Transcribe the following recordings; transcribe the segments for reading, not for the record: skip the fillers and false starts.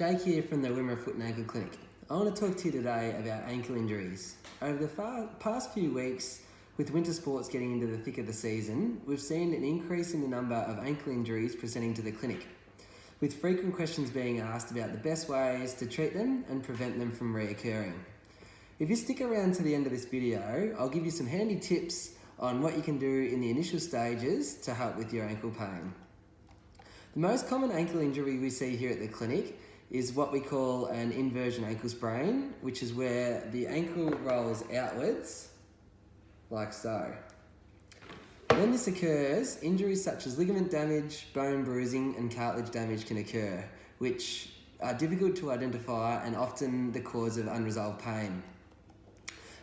Jake here from the Wimmera Foot and Ankle Clinic. I want to talk to you today about ankle injuries. Over the past few weeks, with winter sports getting into the thick of the season, we've seen an increase in the number of ankle injuries presenting to the clinic, with frequent questions being asked about the best ways to treat them and prevent them from reoccurring. If you stick around to the end of this video, I'll give you some handy tips on what you can do in the initial stages to help with your ankle pain. The most common ankle injury we see here at the clinic is what we call an inversion ankle sprain, which is where the ankle rolls outwards, like so. When this occurs, injuries such as ligament damage, bone bruising and cartilage damage can occur, which are difficult to identify and often the cause of unresolved pain.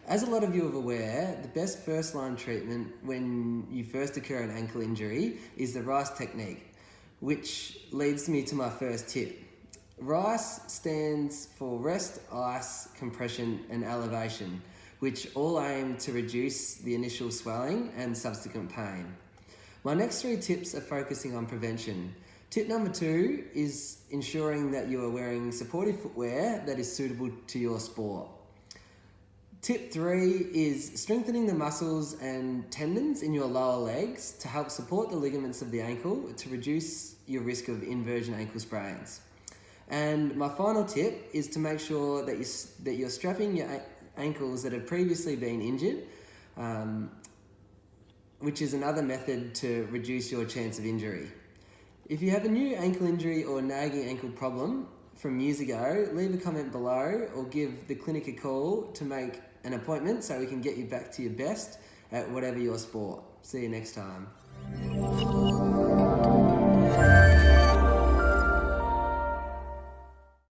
As a lot of you are aware, the best first-line treatment when you first occur an ankle injury is the RICE technique, which leads me to my first tip. RICE stands for rest, ice, compression and elevation, which all aim to reduce the initial swelling and subsequent pain. My next three tips are focusing on prevention. Tip number 2 is ensuring that you are wearing supportive footwear that is suitable to your sport. Tip 3 is strengthening the muscles and tendons in your lower legs to help support the ligaments of the ankle to reduce your risk of inversion ankle sprains. And my final tip is to make sure that you're strapping your ankles that have previously been injured, which is another method to reduce your chance of injury. If you have a new ankle injury or nagging ankle problem from years ago, leave a comment below or give the clinic a call to make an appointment so we can get you back to your best at whatever your sport. See you next time.